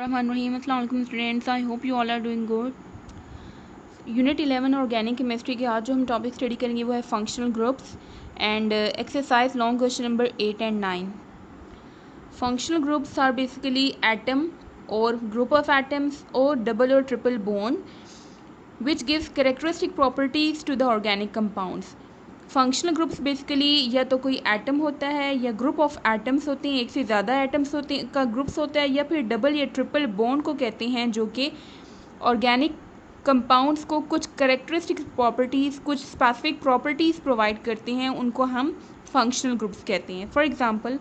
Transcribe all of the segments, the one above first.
Bismillahirrahmanirrahim. Assalamu alaikum students. I hope you all are doing good. Unit 11 organic chemistry के आज जो हम topic study करेंगे वो है functional groups and exercise long question number 8 and 9. Functional groups are basically atom और group of atoms और double और triple bond which gives characteristic properties to the organic compounds. Functional groups basically या तो कोई atom होता है या group of atoms होते हैं, एक से ज़्यादा एटम्स होते हैं का ग्रुप्स होता है, या फिर डबल या ट्रिपल बॉन्ड को कहते हैं जो कि ऑर्गेनिक कंपाउंड्स को कुछ कैरेक्टरिस्टिक प्रॉपर्टीज़, कुछ स्पेसिफिक प्रॉपर्टीज़ प्रोवाइड करते हैं, उनको हम फंक्शनल ग्रुप्स कहते हैं. फॉर एग्जांपल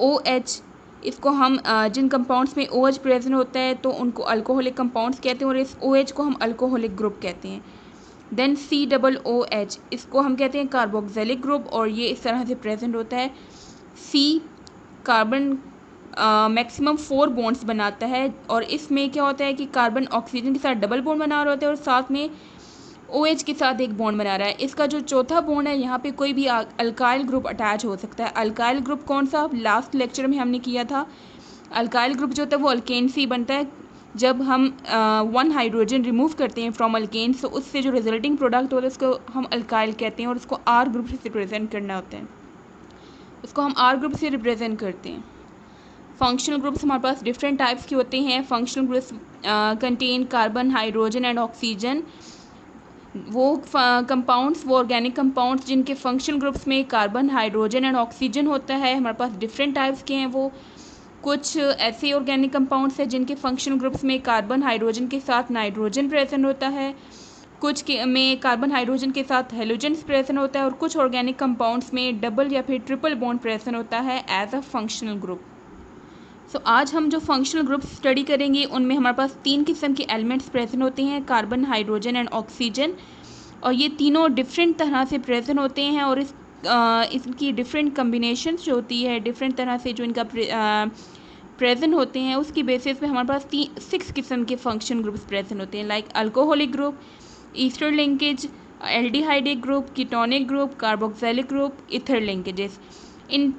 OH, इसको हम जिन कंपाउंड्स में OH प्रेजेंट होता है तो उनको अल्कोहलिक कंपाउंड्स कहते हैं और इस OH को हम अल्कोहलिक ग्रुप कहते हैं. देन COOH, इसको हम कहते हैं कार्बोक्सिलिक ग्रुप और ये इस तरह से प्रेजेंट होता है. C कार्बन मैक्सिमम 4 बॉन्ड्स बनाता है और इसमें क्या होता है कि कार्बन ऑक्सीजन के साथ डबल बॉन्ड बना रहा होता है और साथ में OH के साथ एक बॉन्ड बना रहा है. इसका जो चौथा बॉन्ड है यहाँ पे कोई भी अल्काइल ग्रुप अटैच हो सकता है. अल्काइल ग्रुप कौन सा, लास्ट लेक्चर में हमने किया था. अल्काइल ग्रुप जो होता है वो अल्केन से बनता है. जब हम 1 हाइड्रोजन रिमूव करते हैं फ्रॉम अल्केन्स तो उससे जो रिजल्टिंग प्रोडक्ट होता है उसको हम अल्काइल कहते हैं और उसको R ग्रुप से रिप्रेजेंट करना होता है, उसको हम R ग्रुप से रिप्रेजेंट करते हैं. फंक्शनल ग्रुप्स हमारे पास डिफरेंट टाइप्स के होते हैं. Functional groups contain carbon, hydrogen and oxygen. वो कंपाउंड्स, वो ऑर्गेनिक कंपाउंड्स जिनके फंक्शनल ग्रुप्स में कार्बन, हाइड्रोजन एंड ऑक्सीजन होता है, हमारे पास डिफरेंट टाइप्स के हैं. वो कुछ ऐसे ऑर्गेनिक कंपाउंड्स हैं जिनके फंक्शनल ग्रुप्स में कार्बन, हाइड्रोजन के साथ नाइट्रोजन प्रेजेंट होता है, कुछ के में कार्बन, हाइड्रोजन के साथ हेलोजन प्रेजेंट होता है और कुछ ऑर्गेनिक कंपाउंड्स में डबल या फिर ट्रिपल बॉन्ड प्रेजेंट होता है एज अ फंक्शनल ग्रुप. सो आज हम जो फंक्शनल ग्रुप्स स्टडी करेंगे उनमें हमारे पास 3 किस्म के एलिमेंट्स प्रेजेंट होते हैं, कार्बन, हाइड्रोजन एंड ऑक्सीजन, और ये तीनों डिफरेंट तरह से प्रेजेंट होते हैं और इसकी डिफरेंट कम्बिनेशन जो होती है, डिफरेंट तरह से जो इनका प्रेजेंट होते हैं उसकी बेसिस पे हमारे पास 6 किस्म के फंक्शन ग्रुप्स प्रेजेंट होते हैं, like alcoholic group, ester linkage, aldehydic group, ketonic group, carboxylic group, ether linkages. इन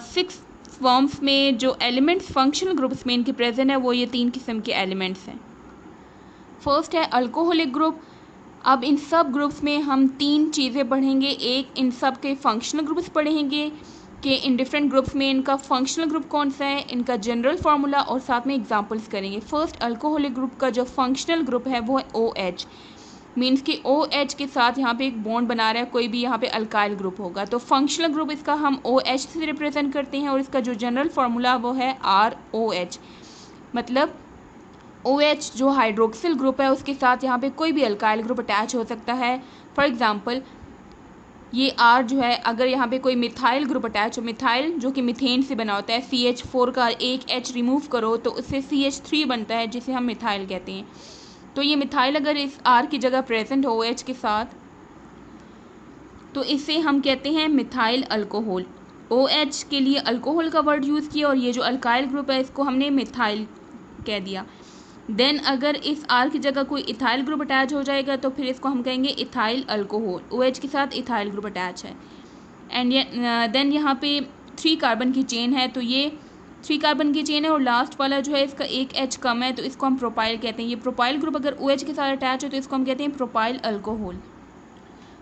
6 फॉर्म्स में जो एलिमेंट्स फंक्शनल ग्रुप्स में इनके प्रेजेंट है वो ये 3 किस्म के एलिमेंट्स हैं. फर्स्ट है अल्कोहलिक ग्रुप. अब इन सब ग्रुप्स में हम 3 चीज़ें पढ़ेंगे. एक, इन सब के फंक्शनल ग्रुप्स पढ़ेंगे कि इन डिफरेंट ग्रुप्स में इनका फंक्शनल ग्रुप कौन सा है, इनका जनरल फार्मूला, और साथ में एग्जांपल्स करेंगे. फर्स्ट, अल्कोहलिक ग्रुप का जो फंक्शनल ग्रुप है वो है OH. मीन्स कि OH के साथ यहाँ पे एक बॉन्ड बना रहा है, कोई भी यहाँ पे अल्काइल ग्रुप होगा तो फंक्शनल ग्रुप इसका हम OH से रिप्रेजेंट करते हैं और इसका जो जनरल फार्मूला वो है ROH. मतलब OH जो हाइड्रोक्सिल ग्रुप है उसके साथ यहाँ पे कोई भी अल्काइल ग्रुप अटैच हो सकता है. फॉर एग्जांपल ये R जो है, अगर यहाँ पे कोई मिथाइल ग्रुप अटैच हो, मिथाइल जो कि मिथेन से बना होता है, CH4 का एक H रिमूव करो तो उससे CH3 बनता है जिसे हम मिथाइल कहते हैं. तो ये मिथाइल अगर इस R की जगह प्रेजेंट हो OH के साथ तो इसे हम कहते हैं मिथाइल अल्कोहल. OH के लिए अल्कोहल का वर्ड यूज़ किया और ये जो अल्काइल ग्रुप है इसको हमने मिथाइल कह दिया. देन अगर इस R की जगह कोई इथाइल ग्रुप अटैच हो जाएगा तो फिर इसको हम कहेंगे इथाइल अल्कोहल. OH के साथ इथाइल ग्रुप अटैच है. एंड देन यहाँ पे 3 कार्बन की चेन है तो ये 3 कार्बन की चेन है और लास्ट वाला जो है इसका एक H कम है तो इसको हम प्रोपाइल कहते हैं. ये प्रोपाइल ग्रुप अगर OH के साथ अटैच हो तो इसको हम कहते हैं प्रोपाइल अल्कोहल.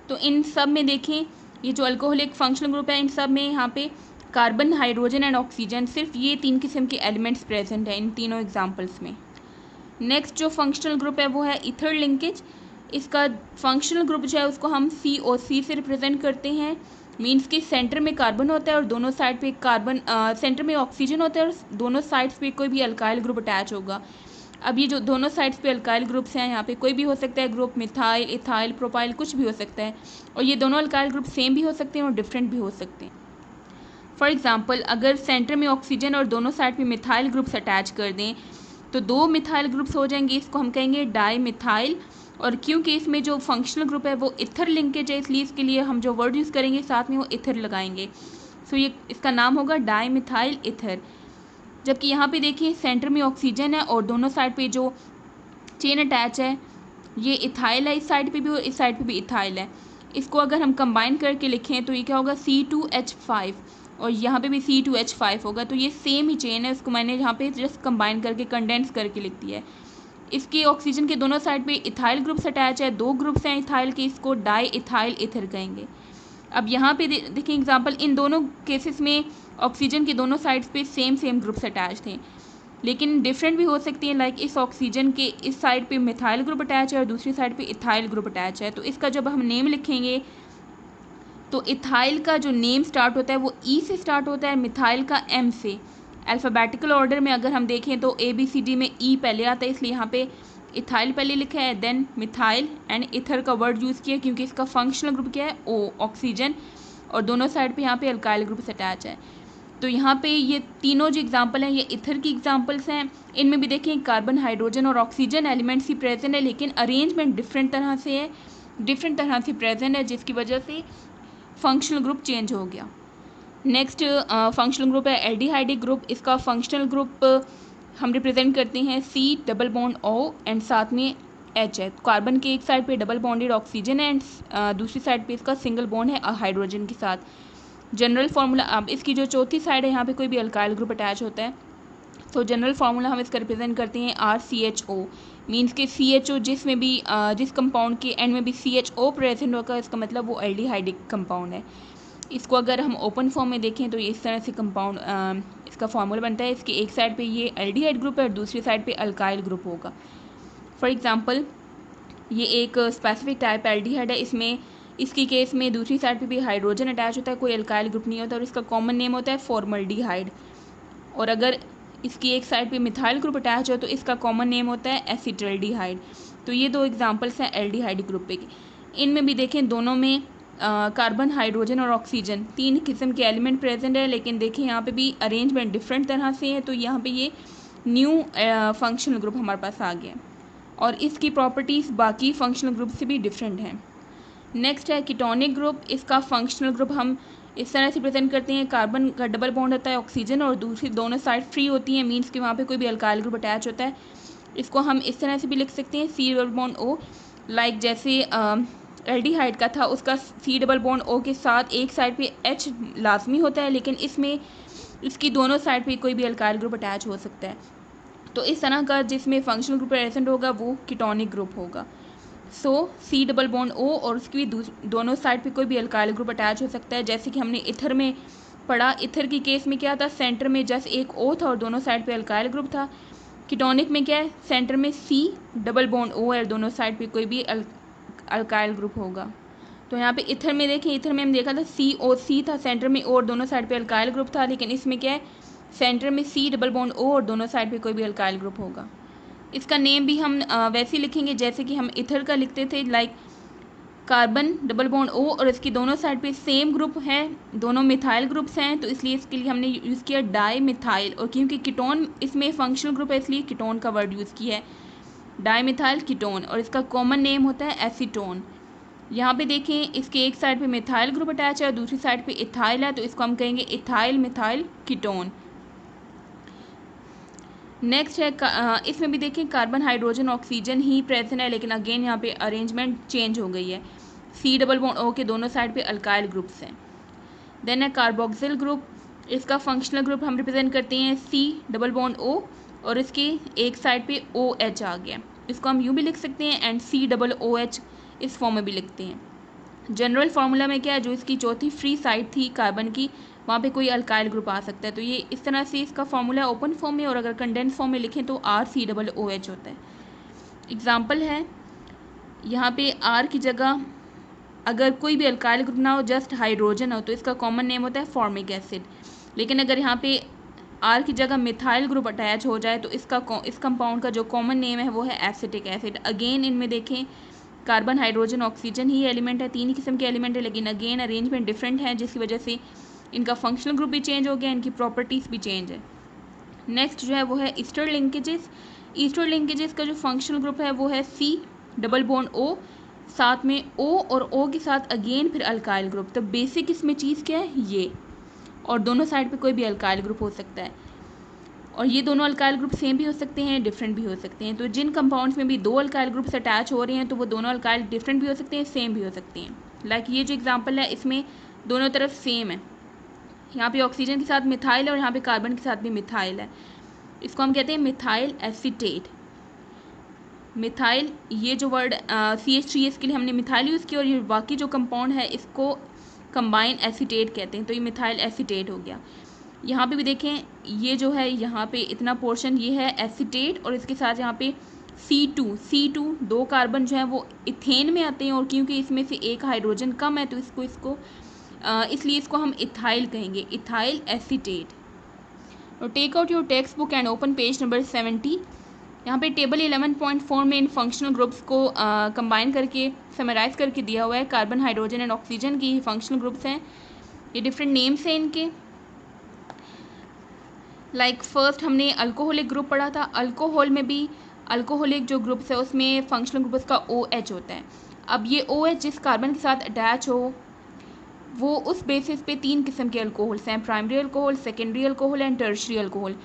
तो इन सब में देखें ये जो अल्कोहलिक फंक्शनल ग्रुप है इन सब में यहाँ पे कार्बन, हाइड्रोजन एंड ऑक्सीजन, सिर्फ ये 3 किस्म के एलिमेंट्स प्रेजेंट हैं इन तीनों एग्जाम्पल्स में. नेक्स्ट जो फंक्शनल ग्रुप है वो है ईथर लिंकेज. इसका फंक्शनल ग्रुप जो है उसको हम COC से रिप्रेजेंट करते हैं. मीन्स कि सेंटर में कार्बन होता है और दोनों साइड पे कार्बन, सेंटर में ऑक्सीजन होता है और दोनों साइड्स पे कोई भी अल्काइल ग्रुप अटैच होगा. अब ये जो दोनों साइड्स पे अल्काइल ग्रुप्स हैं यहाँ पे कोई भी हो सकता है ग्रुप, मिथाइल, इथाइल, प्रोपाइल, कुछ भी हो सकता है. और ये दोनों अल्काइल ग्रुप सेम भी हो सकते हैं और डिफरेंट भी हो सकते हैं. फॉर एग्जाम्पल अगर सेंटर में ऑक्सीजन और दोनों साइड पे मिथाइल ग्रुप्स अटैच कर दें तो 2 मिथाइल ग्रुप्स हो जाएंगे, इसको हम कहेंगे डाई मिथाइल. और क्योंकि इसमें जो फंक्शनल ग्रुप है वो इथर लिंकेज है इसलिए इसके लिए हम जो वर्ड यूज़ करेंगे साथ में वो इथर लगाएंगे. सो ये इसका नाम होगा डाई मिथाइल इथर. जबकि यहाँ पे देखिए सेंटर में ऑक्सीजन है और दोनों साइड पे जो चेन अटैच है ये इथाइल है, इस साइड पे भी और इस साइड पे भी इथाइल है. इसको अगर हम कंबाइन करके लिखें तो ये क्या होगा C2H5 और यहाँ पे भी C2H5 होगा। तो ये सेम ही चेन है, उसको मैंने यहाँ पे जस्ट कंबाइन करके कंडेंस करके लिख दिया है। इसके ऑक्सीजन के दोनों साइड पे इथाइल ग्रुप्स अटैच है, 2 ग्रुप्स हैं इथाइल के, इसको डाई इथाइल ईथर कहेंगे। अब यहाँ पे देखिए एग्जांपल, इन दोनों केसेस में ऑक्सीजन के दोनों साइड्स पे सेम ग्रुप्स अटैच थे, लेकिन डिफरेंट भी हो सकती हैं। लाइक इस ऑक्सीजन के इस साइड पे मिथाइल ग्रुप अटैच है और दूसरी साइड पे इथाइल ग्रुप अटैच है। तो इसका जब हम नेम लिखेंगे तो इथाइल का जो नेम स्टार्ट होता है वो ई से स्टार्ट होता है, मिथाइल का एम से। अल्फ़ाबेटिकल ऑर्डर में अगर हम देखें तो ABCD में ई पहले आता है, इसलिए यहाँ पे इथाइल पहले लिखा है, देन मिथाइल एंड इथर का वर्ड यूज़ किया क्योंकि इसका फंक्शनल ग्रुप क्या है, ओ, ऑक्सीजन, और दोनों साइड पे यहाँ पे अल्काइल ग्रुप से अटैच है। तो यहाँ पे ये तीनों जो एग्जांपल हैं ये इथर की एग्जांपल्स हैं। इनमें भी देखें कार्बन, हाइड्रोजन और ऑक्सीजन एलिमेंट्स ही प्रेजेंट है, लेकिन अरेंजमेंट डिफरेंट तरह से है, डिफरेंट तरह से प्रेजेंट है, जिसकी वजह से फंक्शनल ग्रुप चेंज हो गया। नेक्स्ट फंक्शनल ग्रुप है एल्डिहाइडिक ग्रुप। इसका फंक्शनल ग्रुप हम रिप्रेजेंट करते हैं C double bond O and साथ में H है। कार्बन के एक साइड पे डबल बॉन्डेड ऑक्सीजन है एंड दूसरी साइड पे इसका सिंगल बॉन्ड है हाइड्रोजन के साथ। जनरल फार्मूला, अब इसकी जो चौथी साइड है यहाँ पे कोई भी अल्काइल ग्रुप अटैच होता है, तो जनरल फार्मूला हम इसका रिप्रेजेंट करते हैं RCHO, मीन्स के CHO जिसमें भी जिस कंपाउंड के एंड में भी CHO प्रेजेंट होगा, इसका मतलब वो एल्डिहाइडिक कंपाउंड है। इसको अगर हम ओपन फॉर्म में देखें तो ये इस तरह से कंपाउंड इसका फार्मूला बनता है। इसके एक साइड पे ये एल्डिहाइड ग्रुप है और दूसरी साइड पे अल्काइल ग्रुप होगा। फॉर एग्जांपल ये एक स्पेसिफिक टाइप एल्डिहाइड है, इसमें इसकी केस में दूसरी साइड पे भी हाइड्रोजन अटैच होता है, कोई अल्काइल ग्रुप नहीं होता और इसका कॉमन नेम होता है फॉर्मल्डिहाइड। और अगर इसकी एक साइड पे मिथाइल ग्रुप अटैच हो तो इसका कॉमन नेम होता है एसिटल्डिहाइड। तो ये 2 एग्जांपल्स हैं एल्डिहाइड ग्रुप पे। इनमें भी देखें दोनों में कार्बन, हाइड्रोजन और ऑक्सीजन 3 किस्म के एलिमेंट प्रेजेंट है, लेकिन देखें यहाँ पे भी अरेंजमेंट डिफरेंट तरह से है। तो यहाँ पे ये न्यू फंक्शनल ग्रुप हमारे पास आ गया और इसकी प्रॉपर्टीज़ बाकी फंक्शनल ग्रुप से भी डिफरेंट हैं। नेक्स्ट है कीटोनिक ग्रुप। इसका फंक्शनल ग्रुप हम इस तरह से प्रेजेंट करते हैं, कार्बन का डबल बॉन्ड होता है ऑक्सीजन और दूसरी दोनों साइड फ्री होती हैं, मीन्स कि वहाँ पे कोई भी अल्काइल ग्रुप अटैच होता है। इसको हम इस तरह से भी लिख सकते हैं C double bond O, like जैसे एल्डिहाइड का था उसका C डबल बॉन्ड O के साथ एक साइड पे H लाजमी होता है, लेकिन इसमें इसकी दोनों साइड पे कोई भी अल्काइल ग्रुप अटैच हो सकता है। तो इस तरह का जिसमें फंक्शनल ग्रुप प्रेजेंट होगा वो कीटोनिक ग्रुप होगा। सो C डबल बॉन्ड O और उसकी दोनों साइड पे कोई भी अल्काइल ग्रुप अटैच हो सकता है, जैसे कि हमने इथर में पढ़ा। इथर की केस में क्या था, सेंटर में जस्ट एक O था और दोनों साइड पे अल्काइल ग्रुप था। कीटोनिक में क्या है, सेंटर में C डबल बॉन्ड O है और दोनों साइड पे कोई भी अल्काइल ग्रुप होगा। तो यहाँ पे इथर में देखें, इथर में हम देखा था COC था, सेंटर में O और दोनों साइड पे अल्काइल ग्रुप था, लेकिन इसमें क्या है, सेंटर में C डबल बॉन्ड O और दोनों साइड पे कोई भी अल्काइल ग्रुप होगा। इसका नेम भी हम वैसे ही लिखेंगे जैसे कि हम इथर का लिखते थे, like carbon double bond O और इसकी दोनों साइड पे सेम ग्रुप है, दोनों मिथाइल ग्रुप्स हैं, तो इसलिए इसके लिए हमने यूज़ किया डाई मिथाइल। और क्योंकि कीटोन इसमें फंक्शनल ग्रुप है इसलिए कीटोन का वर्ड यूज़ किया है, डाई मिथाइल कीटोन, और इसका कॉमन नेम होता है एसीटोन। यहाँ पे देखें इसके एक साइड पे मिथाइल ग्रुप अटैच है और दूसरी साइड पे इथाइल है, तो इसको हम कहेंगे इथाइल मिथाइल कीटोन। नेक्स्ट है इसमें भी देखें कार्बन, हाइड्रोजन, ऑक्सीजन ही प्रेजेंट है, लेकिन अगेन यहाँ पे अरेंजमेंट चेंज हो गई है। C डबल बॉन्ड O के दोनों साइड पे अल्काइल ग्रुप्स हैं। देन है कार्बोक्सिल ग्रुप। इसका फंक्शनल ग्रुप हम रिप्रेजेंट करते हैं C डबल बॉन्ड O और इसके एक साइड पे OH आ गया, इसको हम यूँ भी लिख सकते हैं एंड C डबल OH इस फॉर्म में भी लिखते हैं। जनरल फार्मूला में क्या है, जो इसकी चौथी फ्री साइड थी कार्बन की, वहाँ पे कोई अल्काइल ग्रुप आ सकता है। तो ये इस तरह से इसका फार्मूला ओपन फॉर्म में, और अगर कंडेंस फॉर्म में लिखें तो RCOOH होता है। एग्जांपल है यहाँ पे R की जगह अगर कोई भी अल्काइल ग्रुप ना हो, जस्ट हाइड्रोजन हो, तो इसका कॉमन नेम होता है फॉर्मिक एसिड। लेकिन अगर यहाँ पे R की जगह मिथाइल ग्रुप अटैच हो जाए तो इस कंपाउंड का जो कॉमन नेम है वो है एसिटिक एसिड। अगेन इनमें देखें कार्बन, हाइड्रोजन, ऑक्सीजन ही एलिमेंट है, 3 किस्म के एलिमेंट है, लेकिन अगेन अरेंजमेंट डिफरेंट है, जिसकी वजह से इनका फंक्शनल ग्रुप भी चेंज हो गया, इनकी प्रॉपर्टीज़ भी चेंज है। नेक्स्ट जो है वो है ईस्टर लिंकेजेस। ईस्टर लिंकेजेस का जो फंक्शनल ग्रुप है वो है C डबल बॉन्ड O, साथ में O और O के साथ अगेन फिर अल्काइल ग्रुप। तो बेसिक इसमें चीज़ क्या है ये, और दोनों साइड पे कोई भी अल्काइल ग्रुप हो सकता है, और ये दोनों अल्काइल ग्रुप सेम भी हो सकते हैं, डिफरेंट भी हो सकते हैं। तो जिन कंपाउंड्स में भी 2 अल्काइल ग्रुप्स अटैच हो रहे हैं तो वो दोनों अल्काइल डिफरेंट भी हो सकते हैं, सेम भी हो सकते हैं। लाइक ये जो एग्जांपल है इसमें दोनों तरफ सेम है, यहाँ पे ऑक्सीजन के साथ मिथाइल है और यहाँ पे कार्बन के साथ भी मिथाइल है। इसको हम कहते हैं मिथाइल एसीटेट। मिथाइल, ये जो वर्ड CH3 इसके लिए हमने मिथाइल यूज़ किया, और ये बाकी जो कंपाउंड है इसको कंबाइन एसीटेट कहते हैं, तो ये मिथाइल एसीटेट हो गया। यहाँ पे भी देखें, ये जो है यहाँ पे इतना पोर्शन ये है एसीटेट, और इसके साथ यहाँ पे C2 दो कार्बन जो है वो इथेन में आते हैं, और क्योंकि इसमें से एक हाइड्रोजन कम है तो इसलिए इसको हम इथाइल कहेंगे, इथाइल एसीटेट। और take out your textbook and open page number 70। यहाँ पे टेबल 11.4 में इन फंक्शनल ग्रुप्स को कंबाइन करके समराइज करके दिया हुआ है। कार्बन, हाइड्रोजन एंड ऑक्सीजन की फंक्शनल ग्रुप्स हैं, ये डिफरेंट नेम्स हैं इनके। लाइक फर्स्ट हमने अल्कोहलिक ग्रुप पढ़ा था। अल्कोहल में भी अल्कोहलिक जो ग्रुप्स है उसमें फंक्शनल ग्रुप का OH होता है। अब ये OH जिस कार्बन के साथ अटैच हो वो उस बेसिस पे 3 किस्म के अल्कोहल्स हैं, primary alcohol, secondary alcohol and tertiary alcohol.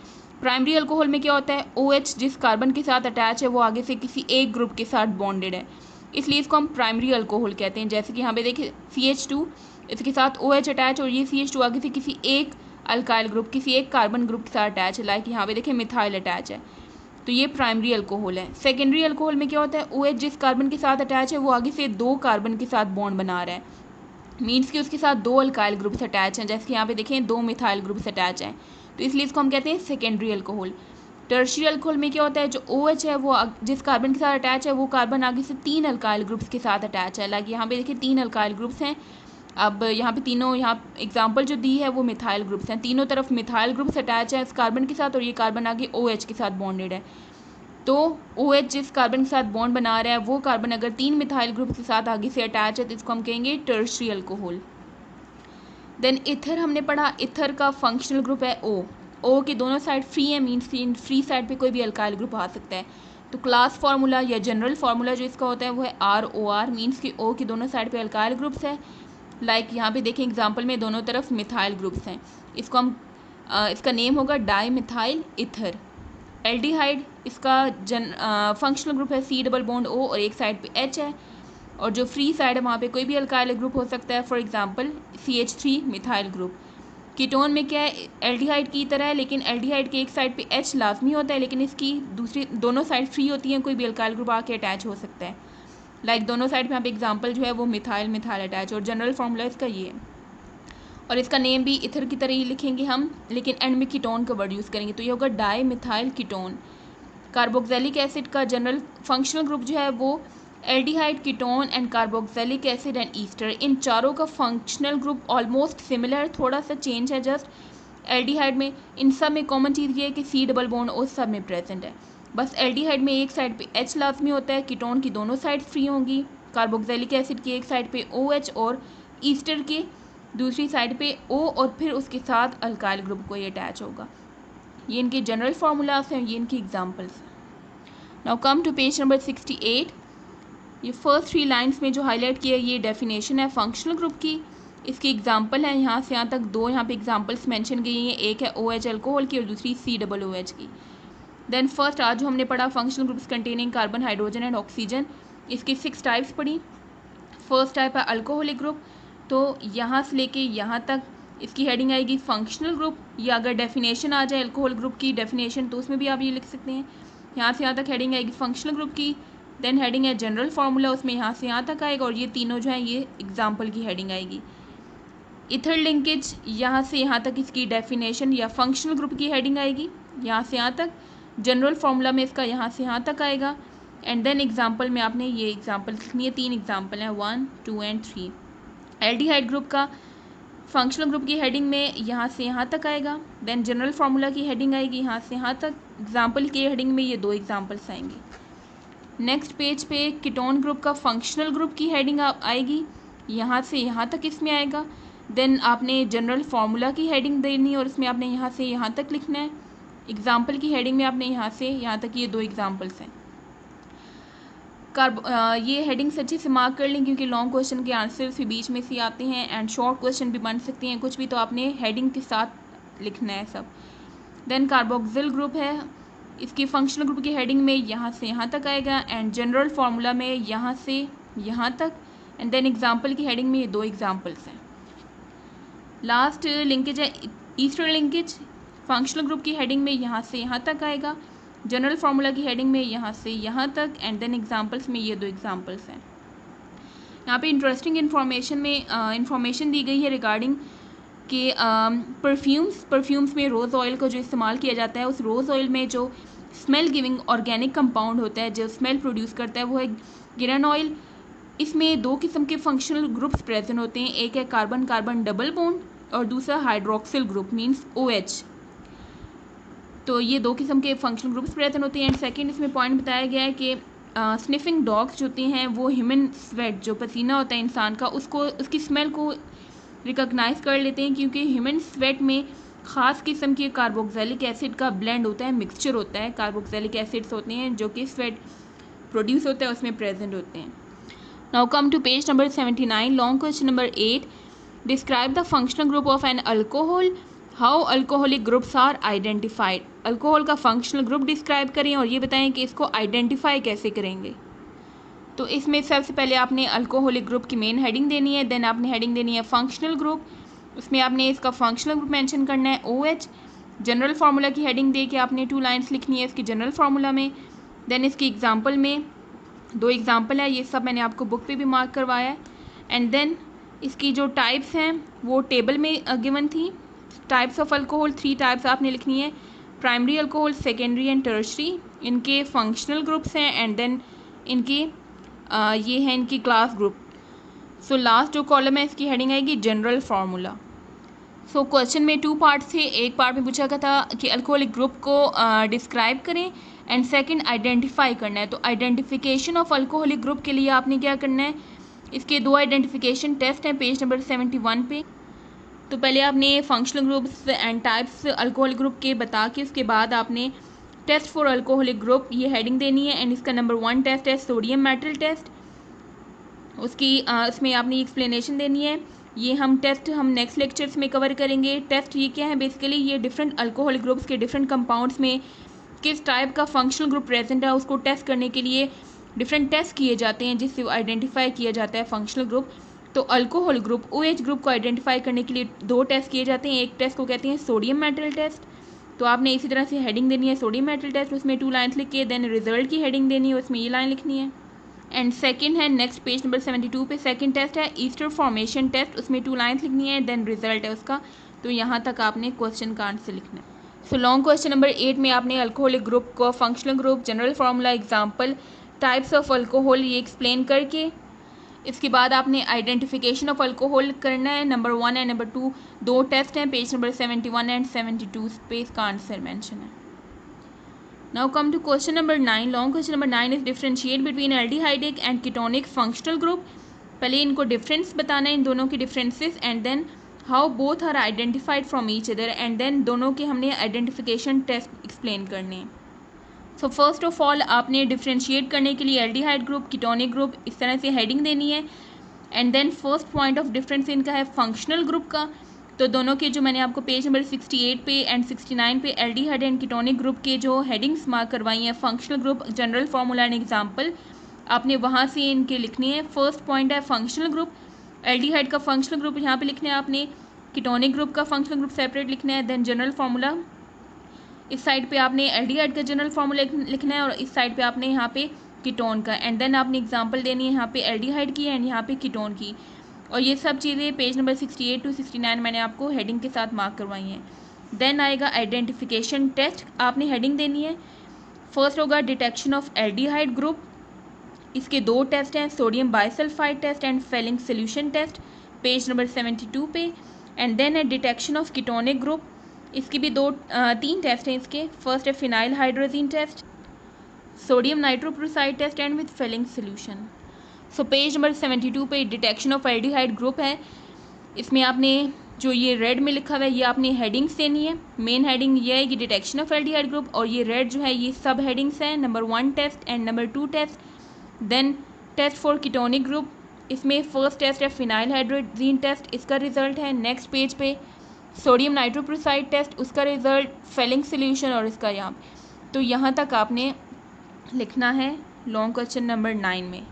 Primary alcohol में क्या होता है, OH जिस कार्बन के साथ अटैच है वो आगे से किसी एक ग्रुप के साथ बॉन्डेड है, इसलिए इसको हम प्राइमरी अल्कोहल कहते हैं। जैसे कि यहाँ पे देखिए CH2, इसके साथ OH अटैच, और ये CH2 आगे से किसी एक अल्काइल ग्रुप, किसी एक कार्बन ग्रुप के साथ अटैच है। लाइक यहाँ पे देखिए मिथाइल अटैच है, तो ये प्राइमरी अल्कोहल है। सेकेंडरी अल्कोहल में क्या होता है, OH जिस कार्बन के साथ अटैच है वो आगे से 2 कार्बन के साथ बॉन्ड बना रहा है, मीन्स कि उसके साथ 2 अल्काइल ग्रुप्स अटैच हैं। जैसे कि यहाँ पे देखें 2 मिथाइल ग्रुप्स अटैच हैं, तो इसलिए इसको हम कहते हैं सेकेंडरी अल्कोहल। टर्शियरी अल्कोहल में क्या होता है, जो OH है वो जिस कार्बन के साथ अटैच है वो कार्बन आगे से 3 अल्काइल ग्रुप्स के साथ अटैच है। लाइक यहाँ पे देखिए 3 अल्काइल ग्रुप्स हैं। अब यहाँ पे तीनों, यहाँ एग्जाम्पल जो दी है वो मिथाइल ग्रुप्स हैं, तीनों तरफ मिथाइल ग्रुप्स अटैच है इस कार्बन के साथ, और ये कार्बन आगे OH के साथ बॉन्डेड है। तो OH जिस कार्बन के साथ बॉन्ड बना रहा है वो कार्बन अगर 3 मिथाइल ग्रुप के साथ आगे से अटैच है तो इसको हम कहेंगे टर्शियरी अल्कोहल। देन इथर हमने पढ़ा, इथर का फंक्शनल ग्रुप है O के दोनों साइड फ्री है, मीन्स फ्री साइड पे कोई भी अल्काइल ग्रुप आ सकता है। तो क्लास फार्मूला या जनरल फार्मूला जो इसका होता है वो है ROR, मीन्स कि O की दोनों साइड पे अल्काइल ग्रुप्स है। लाइक यहाँ पे देखें एग्जांपल में दोनों तरफ मिथाइल ग्रुप्स हैं, इसको हम इसका नेम होगा डाई मिथाइल इथर। एल्डिहाइड, इसका फंक्शनल ग्रुप है C डबल बॉन्ड O, और एक साइड पे H है, और जो फ्री साइड है वहाँ पे कोई भी अल्काइल ग्रुप हो सकता है, for example CH3 methyl group. Ketone में क्या है, एल्डिहाइड की तरह है, लेकिन एल्डिहाइड के एक साइड पे H लाजमी होता है, लेकिन इसकी दूसरी दोनों साइड फ्री होती हैं, कोई भी अल्काइल ग्रुप आके अटैच हो सकता है। लाइक दोनों साइड पे यहाँ पे एग्जांपल जो है वो मिथाइल अटैच, और जनरल फार्मूला इसका ये है, और इसका नेम भी इथर की तरह ही लिखेंगे हम, लेकिन एंड में कीटोन का वर्ड यूज़ करेंगे, तो ये होगा dimethyl ketone. Carboxylic acid का जनरल फंक्शनल ग्रुप जो है वो aldehyde, ketone and carboxylic acid and ester. इन चारों का फंक्शनल ग्रुप ऑलमोस्ट सिमिलर, थोड़ा सा चेंज है जस्ट एल्डिहाइड में। इन सब में कॉमन चीज़ ये है कि C डबल बॉन्ड O सब में प्रेजेंट है, बस एल्डिहाइड में एक साइड पे H लाजमी होता है, कीटोन की दोनों साइड फ्री होंगी, कार्बोक्सिलिक एसिड की एक साइड पे OH और ईस्टर की दूसरी साइड पे O, और फिर उसके साथ अल्काइल ग्रुप को ये अटैच होगा। ये इनके जनरल फार्मूलाज हैं, ये इनकी एग्जांपल्स हैं। Now come to page number 68। ये फर्स्ट 3 लाइंस में जो हाईलाइट किया ये डेफिनेशन है फंक्शनल ग्रुप की, इसकी एग्जांपल है यहाँ से यहाँ तक 2 यहाँ पे एग्जांपल्स मेंशन की हैं, एक है OH अल्कोहल की और दूसरी COOH की। देन फर्स्ट आज जो हमने पढ़ा functional groups containing carbon, hydrogen and oxygen, इसकी 6 टाइप्स पढ़ी। फर्स्ट टाइप है अल्कोहलिक ग्रुप, तो यहाँ से लेके यहाँ तक इसकी हेडिंग आएगी फंक्शनल ग्रुप, या अगर डेफिनेशन आ जाए अल्कोहल ग्रुप की डेफिनेशन तो उसमें भी आप ये लिख सकते हैं। यहाँ से यहाँ तक हेडिंग आएगी फंक्शनल ग्रुप की, देन हेडिंग है जनरल फार्मूला, उसमें यहाँ से यहाँ तक आएगा, और ये तीनों जो हैं ये एग्जाम्पल की हेडिंग आएगी। इथर लिंकेज, यहाँ से यहाँ तक इसकी डेफिनेशन या फंक्शनल ग्रुप की हेडिंग आएगी, यहाँ से यहाँ तक। जनरल फार्मूला में इसका यहाँ से यहाँ तक आएगा, एंड देन एग्जाम्पल में आपने ये एग्जाम्पल लिखनी है, 3 एग्जाम्पल हैं 1, 2 एंड 3। एल्डिहाइड ग्रुप का फंक्शनल ग्रुप की हेडिंग में यहाँ से यहाँ तक आएगा, देन जनरल फार्मूला की हेडिंग आएगी यहाँ से यहाँ तक, एग्जाम्पल की हेडिंग में ये 2 एग्जाम्पल्स आएंगे। नेक्स्ट पेज पे कीटोन ग्रुप का फंक्शनल ग्रुप की हेडिंग आएगी, यहाँ से यहाँ तक इसमें आएगा, देन आपने जनरल फार्मूला की हेडिंग देनी है और इसमें आपने यहाँ से यहाँ तक लिखना है। एग्जाम्पल की हेडिंग में आपने यहाँ से यहाँ तक ये 2 एग्जाम्पल्स हैं। ये हेडिंग्स अच्छे से मार्क कर लें क्योंकि लॉन्ग क्वेश्चन के आंसर्स भी बीच में से आते हैं एंड शॉर्ट क्वेश्चन भी बन सकते हैं कुछ भी, तो आपने हेडिंग के साथ लिखना है सब। देन कार्बोक्सिल ग्रुप है, इसकी फंक्शनल ग्रुप की हेडिंग में यहाँ से यहाँ तक आएगा, एंड जनरल फार्मूला में यहाँ से यहाँ तक, एंड देन एग्जाम्पल की हेडिंग में ये 2 एग्जाम्पल्स हैं। लास्ट लिंकेज है ईस्टर लिंकेज, फंक्शनल ग्रुप की हेडिंग में यहाँ से यहाँ तक आएगा, जनरल फार्मूला की हेडिंग में यहाँ से यहाँ तक, एंड देन एग्जांपल्स में ये 2 एग्जांपल्स हैं। यहाँ पे इंटरेस्टिंग इंफॉर्मेशन दी गई है रिगार्डिंग कि परफ्यूम्स में रोज़ ऑयल का जो इस्तेमाल किया जाता है, उस रोज़ ऑयल में जो स्मेल गिविंग ऑर्गेनिक कंपाउंड होता है जो स्मेल प्रोड्यूस करता है वो है गिरन ऑयल। इसमें 2 किस्म के फंक्शनल ग्रुप्स प्रेजेंट होते हैं, एक है कार्बन कार्बन डबल बॉन्ड और दूसरा हाइड्रोक्सिल ग्रुप मींस OH। तो ये 2 किस्म के फंक्शनल ग्रुप्स प्रेजेंट होते हैं। एंड सेकंड इसमें पॉइंट बताया गया है कि स्निफिंग डॉग्स जो होते हैं वो ह्यूमन स्वेट जो पसीना होता है इंसान का उसकी स्मेल को रिकॉग्नाइज कर लेते हैं, क्योंकि ह्यूमन स्वेट में ख़ास किस्म के कार्बोक्सिलिक एसिड का ब्लेंड होता है, मिक्सचर होता है, कार्बोक्सिलिक एसिड्स होते हैं जो कि स्वेट प्रोड्यूस होता है उसमें प्रेजेंट होते हैं। Now come to page number 79, long question number 8, describe the functional group of an alcohol, how alcoholic groups are identified. Alcohol का फंक्शनल ग्रुप डिस्क्राइब करें और ये बताएं कि इसको आइडेंटिफाई कैसे करेंगे। तो इसमें सबसे पहले आपने अल्कोहलिक ग्रुप की मेन हेडिंग देनी है, देन आपने हेडिंग देनी है फंक्शनल ग्रुप, उसमें आपने इसका फंक्शनल ग्रुप मेंशन करना है OH। जनरल फार्मूला की हेडिंग दे के आपने 2 लाइन्स लिखनी है इसकी जनरल फार्मूला में, देन इसकी एग्जांपल में 2 एग्जांपल है, ये सब मैंने आपको बुक पे भी मार्क करवाया है। एंड देन इसकी जो टाइप्स हैं वो टेबल में गिवन थी। टाइप्स ऑफ अल्कोहल 3 टाइप्स आपने लिखनी है, primary alcohol, secondary and tertiary, इनके फंक्शनल ग्रुप्स हैं, एंड देन इनकी ये है इनकी क्लास ग्रुप। सो लास्ट जो कॉलम है इसकी हेडिंग आएगी जनरल फार्मूला। सो क्वेश्चन में 2 पार्ट थे, एक पार्ट में पूछा गया था कि अल्कोहलिक ग्रुप को डिस्क्राइब करें एंड सेकंड आइडेंटिफाई करना है। तो आइडेंटिफिकेशन ऑफ अल्कोहलिक ग्रुप के लिए आपने क्या करना है, इसके 2 आइडेंटिफिकेशन टेस्ट हैं पेज नंबर 71 पे। तो पहले आपने functional groups and types alcoholic group के बता के उसके बाद आपने टेस्ट फॉर अल्कोहलिक ग्रुप ये हेडिंग देनी है। एंड इसका नंबर 1 टेस्ट है सोडियम मेटल टेस्ट, उसमें आपने एक्सप्लेनेशन देनी है। ये हम नेक्स्ट लेक्चर्स में कवर करेंगे। टेस्ट ये क्या है, बेसिकली ये डिफरेंट अल्कोहलिक ग्रुप्स के डिफरेंट कंपाउंड्स में किस टाइप का फंक्शनल ग्रुप प्रेजेंट है उसको टेस्ट करने के लिए डिफरेंट टेस्ट किए जाते हैं जिससे आइडेंटिफाई किया जाता है फंक्शनल ग्रुप। तो अल्कोहल ग्रुप OH ग्रुप को आइडेंटिफाई करने के लिए 2 टेस्ट किए जाते हैं, एक टेस्ट को कहते हैं सोडियम मेटल टेस्ट। तो आपने इसी तरह से हेडिंग देनी है सोडियम मेटल टेस्ट, उसमें 2 लाइन्स लिख के देन रिजल्ट की हेडिंग देनी है, उसमें ये लाइन लिखनी है। एंड सेकंड है नेक्स्ट पेज नंबर 72 पे सेकंड टेस्ट है ईस्टर फॉर्मेशन टेस्ट, उसमें 2 लाइन्स लिखनी है, देन रिजल्ट है उसका। तो यहाँ तक आपने क्वेश्चन का आंसर लिखना है। सो लॉन्ग क्वेश्चन नंबर 8 में आपने अल्कोहलिक ग्रुप को functional group, general formula, example, types of alcohol ये एक्सप्लेन करके इसके बाद आपने आइडेंटिफिकेशन ऑफ अल्कोहल करना है। नंबर 1 एंड नंबर 2 2 टेस्ट हैं पेज नंबर 71 एंड 72 पे इसका आंसर मेंशन है। Now come to question number 9, long question number 9 is differentiate between aldehydic and ketonic functional group. पहले इनको डिफरेंस बताना है, इन दोनों के differences, and then how both are identified from each other, and then दोनों के हमने आइडेंटिफिकेशन टेस्ट एक्सप्लेन करने हैं। सो फर्स्ट ऑफ ऑल आपने डिफरेंशिएट करने के लिए एल्डिहाइड ग्रुप, कीटोनिक ग्रुप इस तरह से हेडिंग देनी है। And then first point of difference इनका है फंक्शनल ग्रुप का। तो दोनों के जो मैंने आपको पेज नंबर 68 पे एंड 69 पे एल्डिहाइड एंड कीटोनिक ग्रुप के जो हेडिंग्स मार्क करवाई हैं, functional group, general formula and example, आपने वहाँ से इनके लिखनी है। फर्स्ट पॉइंट है फंक्शनल ग्रुप, एल्डिहाइड का फंक्शनल ग्रुप यहाँ पे लिखना है आपने, कीटोनिक ग्रुप का फंक्शनल ग्रुप सेपरेट लिखना है, देन जनरल फार्मूला इस साइड पे आपने एल्डिहाइड का जनरल फार्मूला लिखना है और इस साइड पे आपने यहाँ पे कीटोन का, एंड देन आपने एग्जांपल देनी है यहाँ पे एल्डिहाइड की एंड यहाँ पे कीटोन की। और ये सब चीज़ें पेज नंबर 68 to 69 मैंने आपको हेडिंग के साथ मार्क करवाई हैं। देन आएगा आइडेंटिफिकेशन टेस्ट, आपने हेडिंग देनी है। फर्स्ट होगा डिटेक्शन ऑफ एल्डिहाइड ग्रुप, इसके 2 टेस्ट हैं, sodium bisulphite test and Fehling solution test, page number 72 पे। एंड देन है डिटेक्शन ऑफ कीटोनिक ग्रुप, इसकी भी 3 टेस्ट हैं इसके। फर्स्ट है phenyl hydrazine test, sodium nitroprusside test and with Fehling solution. So page number 72 पे detection of aldehyde group है, इसमें आपने जो ये रेड में लिखा हुआ है ये आपने हेडिंग्स देनी है। मेन हेडिंग ये है कि डिटेक्शन ऑफ एल्डिहाइड ग्रुप, और ये रेड जो है ये सब हेडिंग्स हैं, number 1 test and number 2 test. Then test for ketonic group, इसमें फर्स्ट टेस्ट है फिनाइल हाइड्रोजीन टेस्ट, इसका रिजल्ट है। नेक्स्ट पेज पे सोडियम नाइट्रोप्रोसाइड टेस्ट, उसका रिजल्ट, फेलिंग सोल्यूशन और इसका यहाँ। तो यहाँ तक आपने लिखना है लॉन्ग क्वेश्चन नंबर 9 में।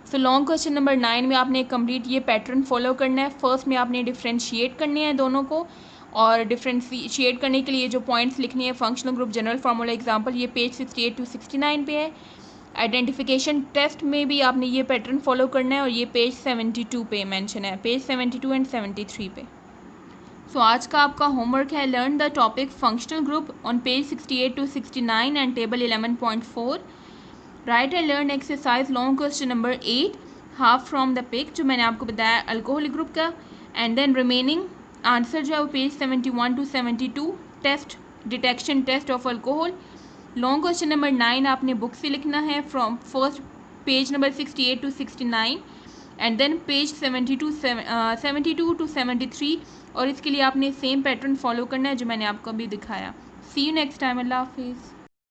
सो लॉन्ग क्वेश्चन नंबर 9 में आपने कंप्लीट ये पैटर्न फॉलो करना है। फर्स्ट में आपने डिफ्रेंशिएट करने हैं दोनों को, और डिफ्रेंशिएट करने के लिए जो पॉइंट्स लिखनी है, functional group general formula example, ये पेज 68 टू 69 पे है। आइडेंटिफिकेशन टेस्ट में भी आपने ये पैटर्न फॉलो करना है, और ये पेज 72 पे मेंशन है, पेज 72 एंड 73 पे। सो आज का आपका होमवर्क है learn the topic functional group on page 68 to 69 and table 11.4। Write and learn exercise long question number 8 half from the pick, जो मैंने आपको बताया अल्कोहल ग्रुप का, एंड देन रिमेनिंग आंसर जो है वो page 71 to 72 test detection test of alcohol. Long question number 9 आपने book से लिखना है from first page number 68 to 69 and then page 72 to 73, और इसके लिए आपने सेम पैटर्न फॉलो करना है जो मैंने आपको अभी दिखाया। सी यू नेक्स्ट टाइम, अल्लाह हाफिज़।